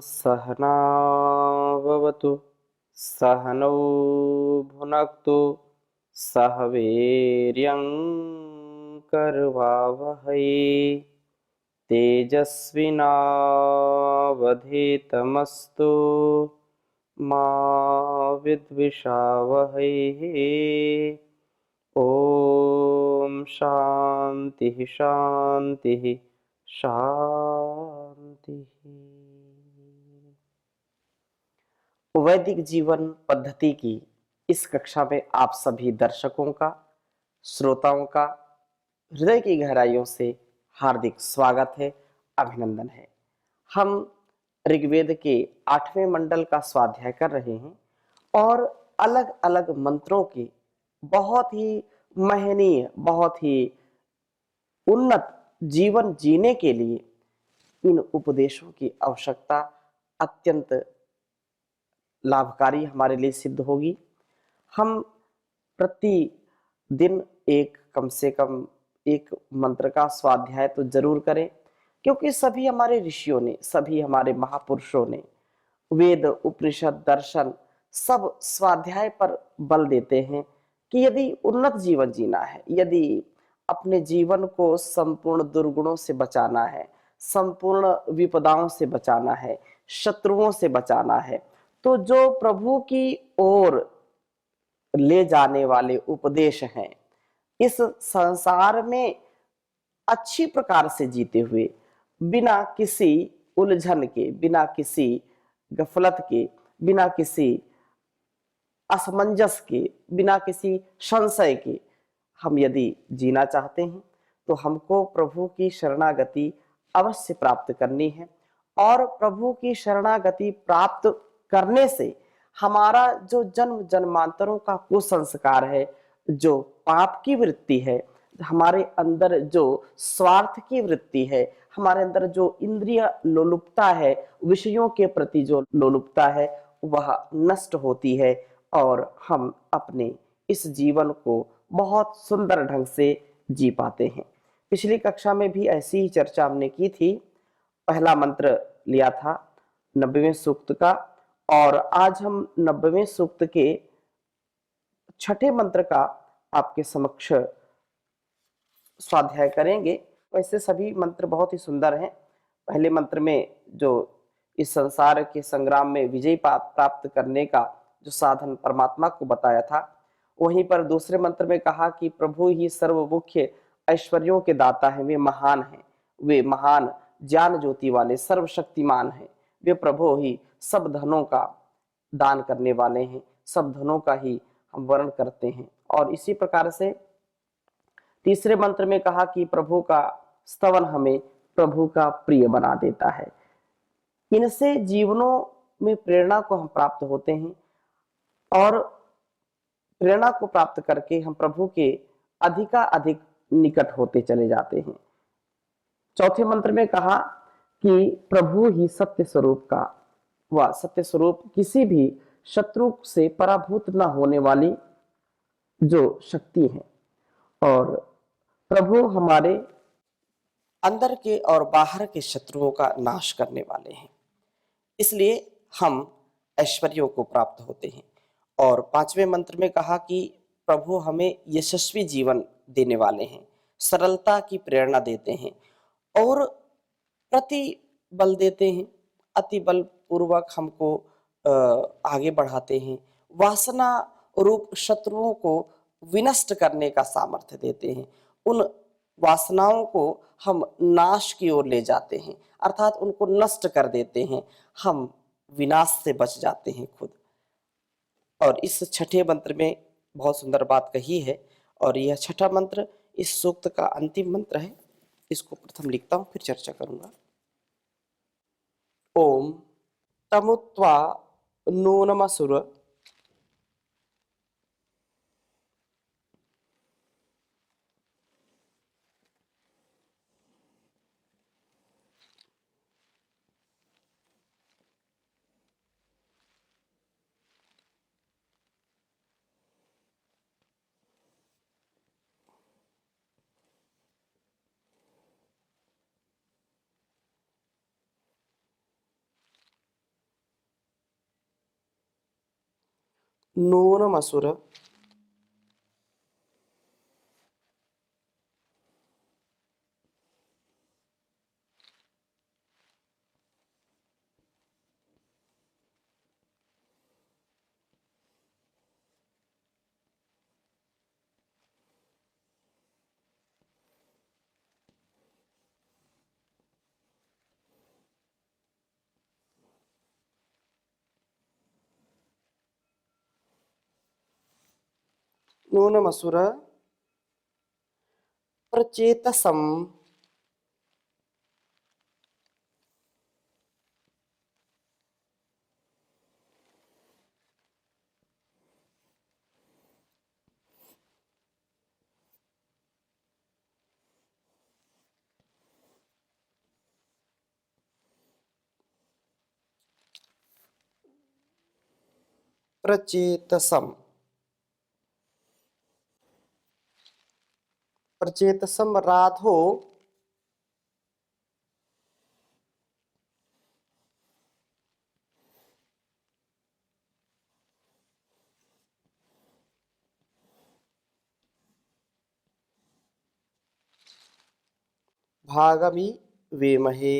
सहनाववतु सहनौ भुनक्तु सह वीर्यं करवावहै तेजस्विनावधीतमस्तु मा विद्विषावहै। ओम शांति शांति शांति। वैदिक जीवन पद्धति की इस कक्षा में आप सभी दर्शकों का, श्रोताओं का हृदय की गहराइयों से हार्दिक स्वागत है, अभिनंदन है। हम ऋग्वेद के 8वें मंडल का स्वाध्याय कर रहे हैं और अलग अलग मंत्रों के बहुत ही महनीय, बहुत ही उन्नत जीवन जीने के लिए इन उपदेशों की आवश्यकता अत्यंत लाभकारी हमारे लिए सिद्ध होगी। हम प्रतिदिन कम से कम एक मंत्र का स्वाध्याय तो जरूर करें, क्योंकि सभी हमारे ऋषियों ने, सभी हमारे महापुरुषों ने वेद, उपनिषद, दर्शन सब स्वाध्याय पर बल देते हैं कि यदि उन्नत जीवन जीना है, यदि अपने जीवन को संपूर्ण दुर्गुणों से बचाना है, संपूर्ण विपदाओं से बचाना है, शत्रुओं से बचाना है, तो जो प्रभु की ओर ले जाने वाले उपदेश हैं, इस संसार में अच्छी प्रकार से जीते हुए, बिना किसी उलझन के, बिना किसी गफलत के, बिना किसी असमंजस के, बिना किसी संशय के हम यदि जीना चाहते हैं तो हमको प्रभु की शरणागति अवश्य प्राप्त करनी है। और प्रभु की शरणागति प्राप्त करने से हमारा जो जन्म जन्मांतरों का कुसंस्कार है, जो पाप की वृत्ति है, हमारे अंदर जो स्वार्थ की वृत्ति है, हमारे अंदर जो इंद्रिय लोलुपता है, विषयों के प्रति जो लोलुपता है, वह नष्ट होती है और हम अपने इस जीवन को बहुत सुंदर ढंग से जी पाते हैं। पिछली कक्षा में भी ऐसी ही चर्चा हमने की थी। पहला मंत्र लिया था 90वें सूक्त का, और आज हम 90वें सूक्त के छठे मंत्र का आपके समक्ष स्वाध्याय करेंगे। वैसे सभी मंत्र बहुत ही सुंदर हैं। पहले मंत्र में जो इस संसार के संग्राम में विजय प्राप्त करने का जो साधन परमात्मा को बताया था, वहीं पर दूसरे मंत्र में कहा कि प्रभु ही सर्व मुख्य ऐश्वर्यों के दाता हैं, वे महान हैं, वे महान ज्ञान ज्योति वाले सर्वशक्तिमान हैं, वे प्रभु ही सब धनों का दान करने वाले हैं, सब धनों का ही हम वर्ण करते हैं। और इसी प्रकार से तीसरे मंत्र में कहा कि प्रभु का स्तवन हमें प्रभु का प्रिय बना देता है। इनसे जीवनों में प्रेरणा को हम प्राप्त होते हैं और प्रेरणा को प्राप्त करके हम प्रभु के अधिक निकट होते चले जाते हैं। चौथे मंत्र में कहा कि प्रभु ही सत्य स्वरूप का, वह सत्य स्वरूप किसी भी शत्रु से पराभूत न होने वाली जो शक्ति है, और प्रभु हमारे अंदर के और बाहर के शत्रुओं का नाश करने वाले हैं, इसलिए हम ऐश्वर्यों को प्राप्त होते हैं। और पांचवें मंत्र में कहा कि प्रभु हमें यशस्वी जीवन देने वाले हैं, सरलता की प्रेरणा देते हैं और प्रति बल देते हैं, अति बल पूर्वक हमको आगे बढ़ाते हैं, वासना रूप शत्रुओं को विनष्ट करने का सामर्थ्य देते हैं, उन वासनाओं को हम नाश की ओर ले जाते हैं, अर्थात उनको नष्ट कर देते हैं, हम विनाश से बच जाते हैं खुद। और इस छठे मंत्र में बहुत सुंदर बात कही है, और यह छठा मंत्र इस सूक्त का अंतिम मंत्र है। इसको प्रथम लिखता हूं, फिर चर्चा करूंगा। ओम तमुत्वा नूनमसुर नूनमसुर नूनमसुर प्रचेतसम प्रचेतसम प्रचेतसम राधो भागमि वेमहे।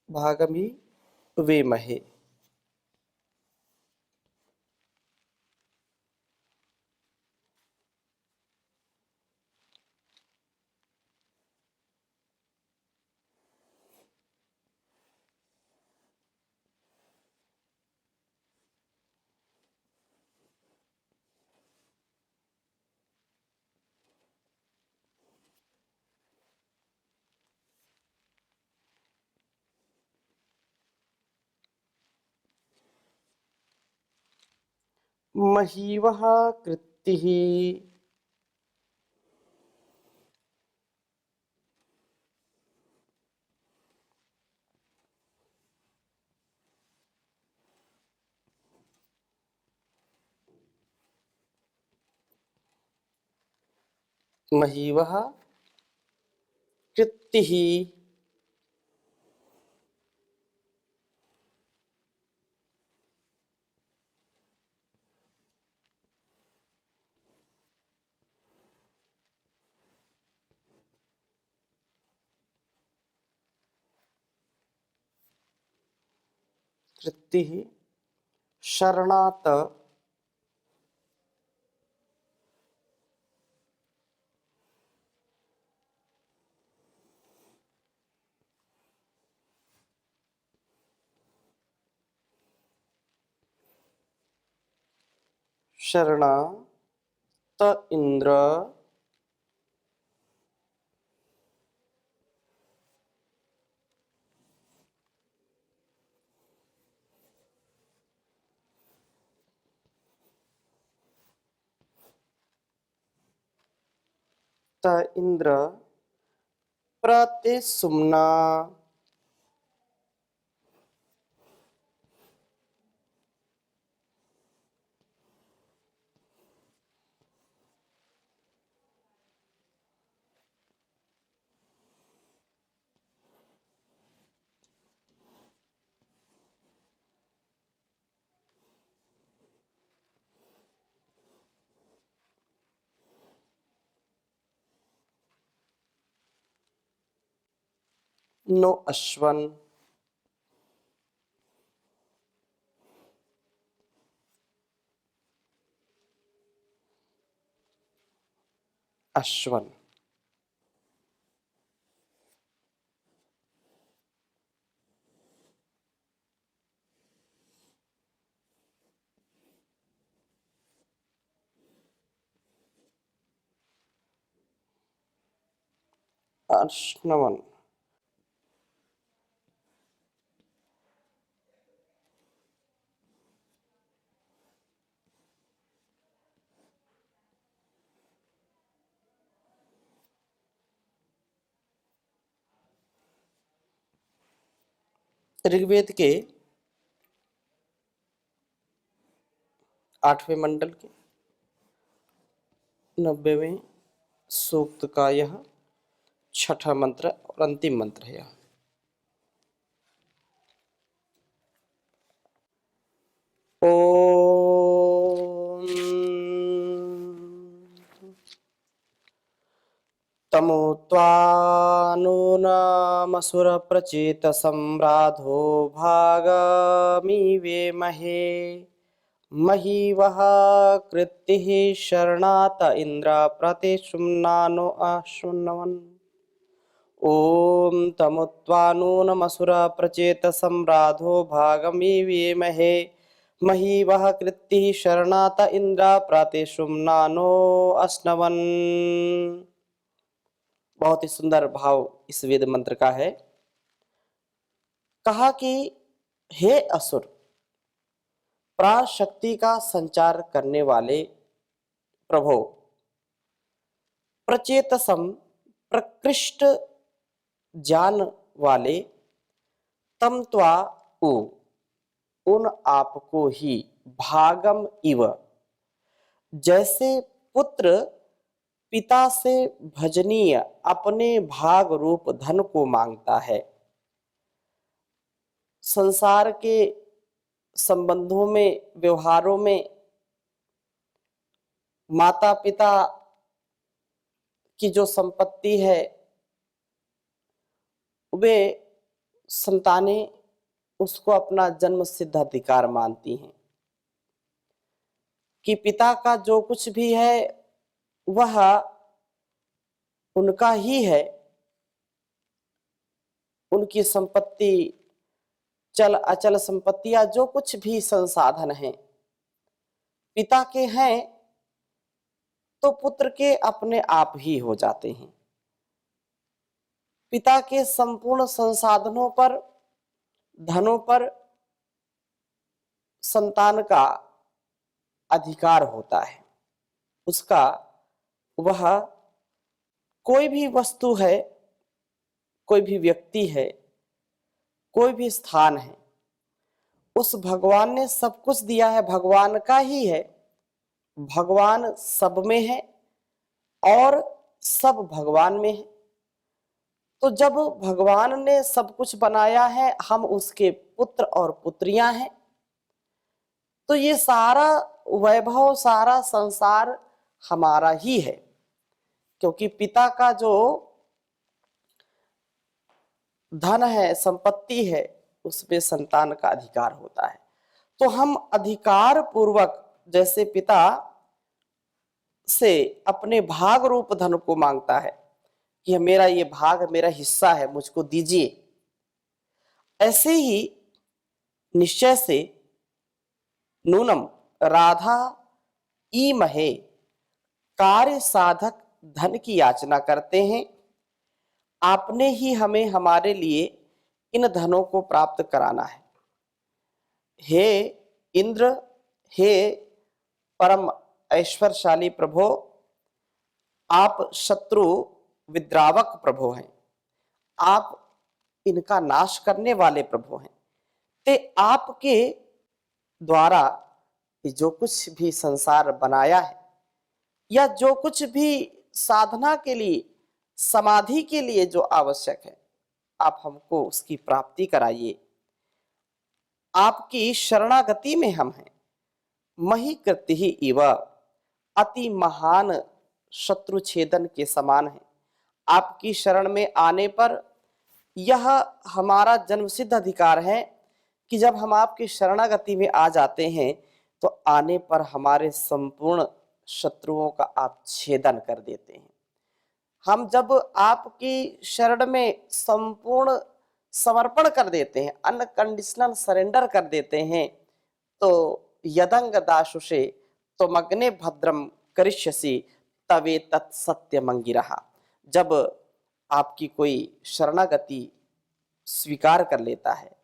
भागमि वेमहे। महीवः कृत्तिः महीवः कृत्तिः कृत्तिः शरणात् शरणा त इन्द्र त इन्द्र प्रतिसुम्ना नो अश्वन अश्वन अश्नवन ऋग्वेद के 8वें मंडल के 90वें सूक्त का यह छठा मंत्र और अंतिम मंत्र है। यह ओम तमो त्वानुनामसुर प्रचेत सम्राधो भागमिवे महे महीवः कृत्तिः शरणात इन्द्र प्रतिशुम्नानो अशुन्नवन्। ओम तमुत्वानुनमसुर प्रचेत सम्राधो भागमिवे महे महीवः कृत्तिः शरणात इन्द्र प्रतिशुम्नानो अश्नवन्। बहुत ही सुंदर भाव इस वेद मंत्र का है। कहा कि हे असुर, प्राण शक्ति का संचार करने वाले प्रभो, प्रचेतसम प्रकृष्ट ज्ञान वाले, तम त्वा उ उन आपको ही भागम इव जैसे पुत्र पिता से भजनीय अपने भाग रूप धन को मांगता है। संसार के संबंधों में, व्यवहारों में माता पिता की जो संपत्ति है वे संतानें उसको अपना जन्म सिद्ध अधिकार मानती हैं कि पिता का जो कुछ भी है वह उनका ही है। उनकी संपत्ति, चल अचल संपत्तियां, जो कुछ भी संसाधन हैं पिता के हैं तो पुत्र के अपने आप ही हो जाते हैं। पिता के संपूर्ण संसाधनों पर, धनों पर संतान का अधिकार होता है। उसका वह कोई भी वस्तु है, कोई भी व्यक्ति है, कोई भी स्थान है, उस भगवान ने सब कुछ दिया है, भगवान का ही है। भगवान सब में है और सब भगवान में है। तो जब भगवान ने सब कुछ बनाया है, हम उसके पुत्र और पुत्रियां हैं, तो ये सारा वैभव, सारा संसार हमारा ही है। क्योंकि पिता का जो धन है, संपत्ति है, उसमें संतान का अधिकार होता है। तो हम अधिकार पूर्वक जैसे पिता से अपने भाग रूप धन को मांगता है कि मेरा ये भाग, मेरा हिस्सा है, मुझको दीजिए, ऐसे ही निश्चय से नूनम राधा ई महे कार्य साधक धन की याचना करते हैं। आपने ही हमें हमारे लिए इन धनों को प्राप्त कराना है। हे इंद्र, हे परम ऐश्वर्यशाली प्रभो, आप शत्रु विद्रावक प्रभु हैं, आप इनका नाश करने वाले प्रभु हैं। ते आपके द्वारा जो कुछ भी संसार बनाया है या जो कुछ भी साधना के लिए, समाधि के लिए जो आवश्यक है, आप हमको उसकी प्राप्ति कराइए। आपकी शरणागति में हम हैं। मही कृति ही इव, अति महान शत्रु छेदन के समान है। आपकी शरण में आने पर यह हमारा जन्मसिद्ध अधिकार है कि जब हम आपकी शरणागति में आ जाते हैं तो आने पर हमारे संपूर्ण शत्रुओं का आप छेदन कर देते हैं। हम जब आपकी शरण में संपूर्ण समर्पण कर देते हैं, अनकंडीशनल सरेंडर कर देते हैं, तो यदंग दाशुषे तो मग्ने भद्रम करिष्यसि तवे तत्सत्यमंगिरः। जब आपकी कोई शरणागति स्वीकार कर लेता है,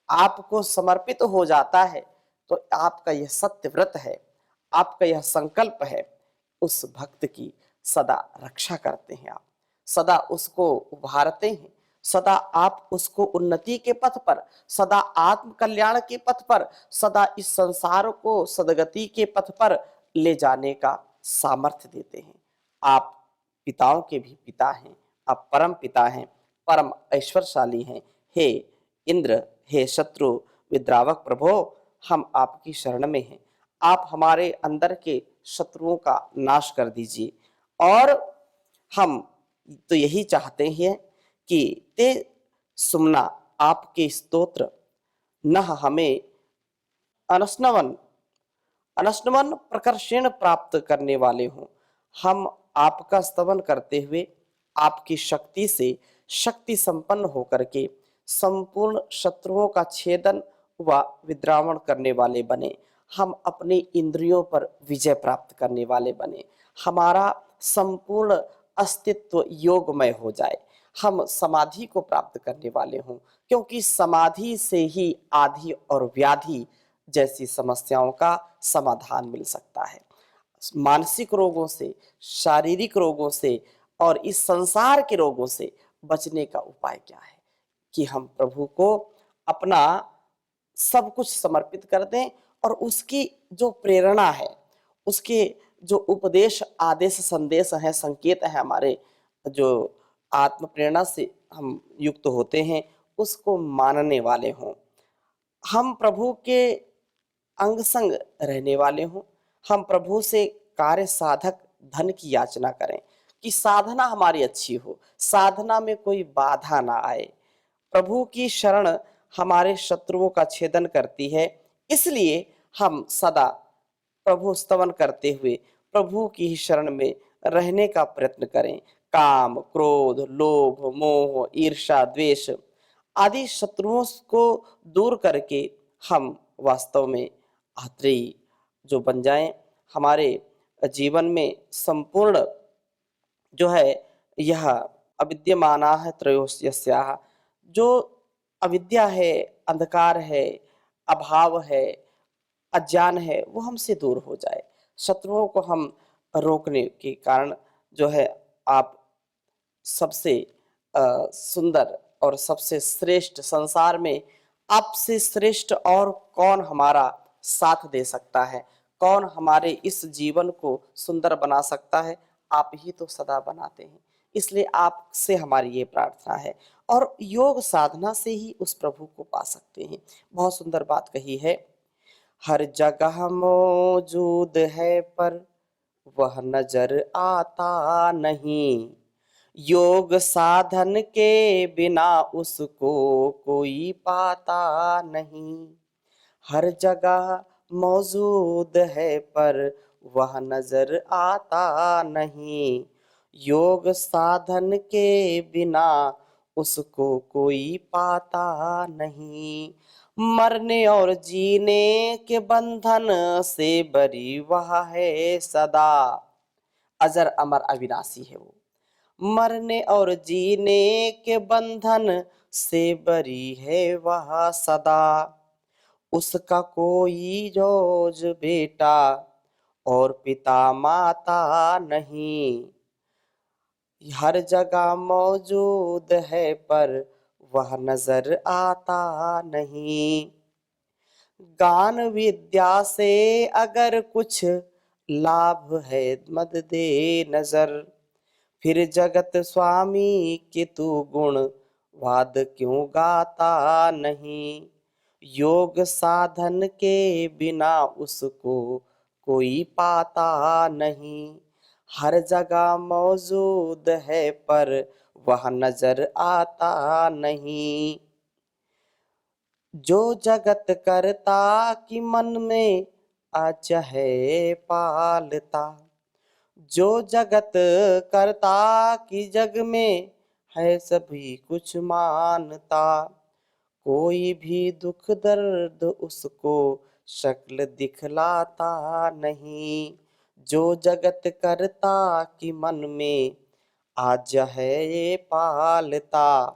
आपको समर्पित हो जाता है, तो आपका यह सत्य व्रत है, आपका यह संकल्प है, उस भक्त की सदा रक्षा करते हैं आप, सदा उसको उभारते हैं, सदा आप उसको उन्नति के पथ पर, सदा आत्म कल्याण के पथ पर, सदा इस संसार को सदगति के पथ पर ले जाने का सामर्थ्य देते हैं। आप पिताओं के भी पिता हैं, आप परम पिता हैं, परम ऐश्वर्यशाली हैं। हे इंद्र, हे शत्रु विद्रावक प्रभो, हम आपकी शरण में हैं। आप हमारे अंदर के शत्रुओं का नाश कर दीजिए। और हम तो यही चाहते हैं कि ते सुमना आपके स्तोत्र न हमें अनस्नवन अनस्नवन प्रकर्षण प्राप्त करने वाले हों। हम आपका स्तवन करते हुए आपकी शक्ति से शक्ति संपन्न होकर के संपूर्ण शत्रुओं का छेदन व विद्रावण करने वाले बने। हम अपनी इंद्रियों पर विजय प्राप्त करने वाले बने। हमारा संपूर्ण अस्तित्व योगमय हो जाए। हम समाधि को प्राप्त करने वाले हों, क्योंकि समाधि से ही आधि और व्याधि जैसी समस्याओं का समाधान मिल सकता है। मानसिक रोगों से, शारीरिक रोगों से और इस संसार के रोगों से बचने का उपाय क्या है कि हम प्रभु को अपना सब कुछ समर्पित कर दें और उसकी जो प्रेरणा है, उसके जो उपदेश, आदेश, संदेश है, संकेत है, हमारे जो आत्म प्रेरणा से हम युक्त होते हैं, उसको मानने वाले हों। हम प्रभु के अंग संग रहने वाले हों। हम प्रभु से कार्य साधक धन की याचना करें कि साधना हमारी अच्छी हो, साधना में कोई बाधा ना आए। प्रभु की शरण हमारे शत्रुओं का छेदन करती है, इसलिए हम सदा प्रभु स्तवन करते हुए प्रभु की ही शरण में रहने का प्रयत्न करें। काम, क्रोध, लोभ, मोह, ईर्ष्या, द्वेष आदि शत्रुओं को दूर करके हम वास्तव में आत्रेयी जो बन जाएं। हमारे जीवन में संपूर्ण जो है यह अविद्यमाना है त्रयोस्याः, जो अविद्या है, अंधकार है, अभाव है, अज्ञान है, वो हमसे दूर हो जाए। शत्रुओं को हम रोकने के कारण जो है आप सबसे सुंदर और सबसे श्रेष्ठ संसार में आपसे श्रेष्ठ और कौन हमारा साथ दे सकता है, कौन हमारे इस जीवन को सुंदर बना सकता है, आप ही तो सदा बनाते हैं। इसलिए आपसे हमारी ये प्रार्थना है और योग साधना से ही उस प्रभु को पा सकते हैं। बहुत सुंदर बात कही है, हर जगह मौजूद है पर वह नजर आता नहीं, योग साधन के बिना उसको कोई पाता नहीं। हर जगह मौजूद है पर वह नजर आता नहीं, योग साधन के बिना उसको कोई पाता नहीं। मरने और जीने के बंधन से बरी वह है सदा, अजर अमर अविनाशी है वो। मरने और जीने के बंधन से बरी है वह सदा, उसका कोई रोज बेटा और पिता माता नहीं। हर जगह मौजूद है पर वह नजर आता नहीं। गान विद्या से अगर कुछ लाभ है मद दे नजर, फिर जगत स्वामी के तू गुण वाद क्यों गाता नहीं। योग साधन के बिना उसको कोई पाता नहीं, हर जगह मौजूद है पर वह नजर आता नहीं। जो जगत करता कि मन में आज है पालता, जो जगत करता कि जग में है सभी कुछ मानता, कोई भी दुख दर्द उसको शक्ल दिखलाता नहीं। जो जगत करता कि मन में आज है ये पालता,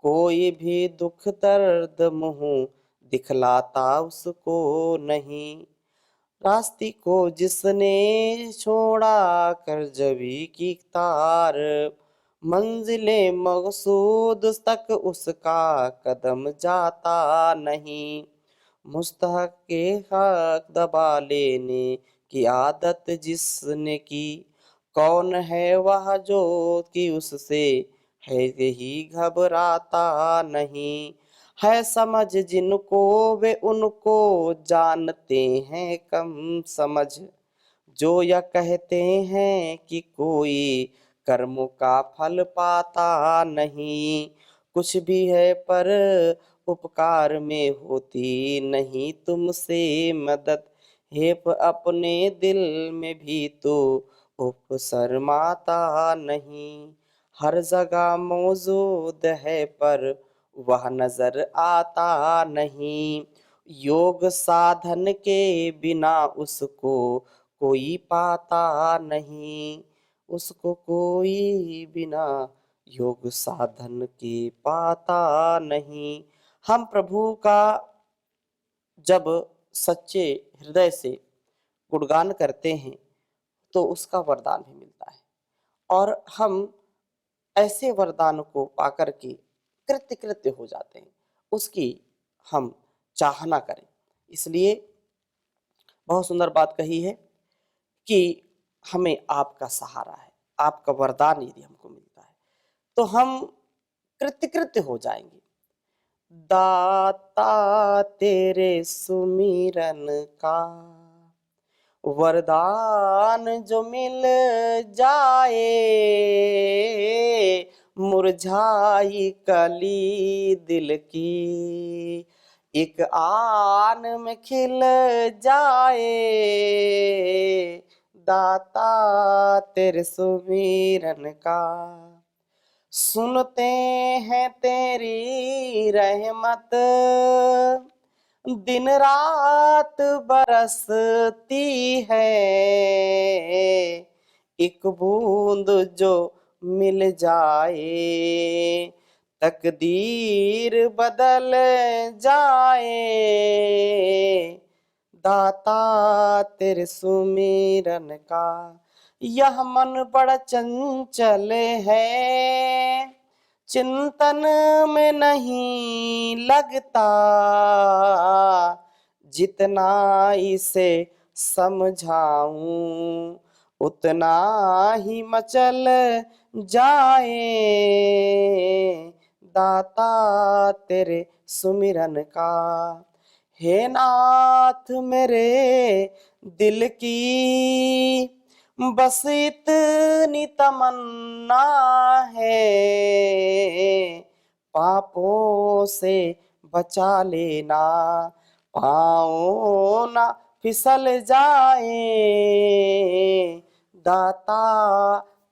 कोई भी दुख दर्द मुँह दिखलाता उसको नहीं। रास्ते को जिसने छोड़ा कर जबी की तार, मंजिले मकसूद तक उसका कदम जाता नहीं। मुस्तहक के हक दबा लेने की आदत जिसने की, कौन है वह जो कि उससे है यही घबराता नहीं। है समझ जिनको वे उनको जानते हैं कम समझ, जो यह कहते हैं कि कोई कर्मों का फल पाता नहीं। कुछ भी है पर उपकार में होती नहीं तुमसे मदद, हे अपने दिल में भी तो उपसरमाता नहीं। हर जगह मौजूद है पर वह नजर आता नहीं। योग साधन के बिना उसको कोई पाता नहीं। उसको कोई बिना योग साधन के पाता नहीं। हम प्रभु का जब सच्चे हृदय से गुणगान करते हैं तो उसका वरदान भी मिलता है, और हम ऐसे वरदान को पाकर के कृत्य कृत्य हो जाते हैं, उसकी हम चाहना करें। इसलिए बहुत सुंदर बात कही है कि हमें आपका सहारा है, आपका वरदान यदि हमको मिलता है तो हम कृत्य कृत्य हो जाएंगे। दाता तेरे सुमिरन का वरदान जो मिल जाए, मुरझाई कली दिल की एक आन में खिल जाए। दाता तेरे सुमिरन का सुनते हैं तेरी रहमत, दिन रात बरसती है। एक बूंद जो मिल जाए तकदीर बदल जाए। दाता तेरे सुमिरन का यह मन बड़ा चंचल है, चिंतन में नहीं लगता। जितना इसे समझाऊं उतना ही मचल जाए। दाता तेरे सुमिरन का हे नाथ मेरे दिल की बस इतनी तमन्ना है। पापों से बचा लेना, पाँव ना फिसल जाए। दाता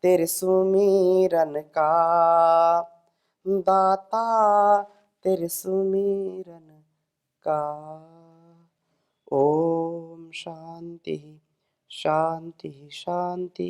तेरे सुमिरन का, दाता तेरे सुमिरन का। ओम शांति शांति शांति।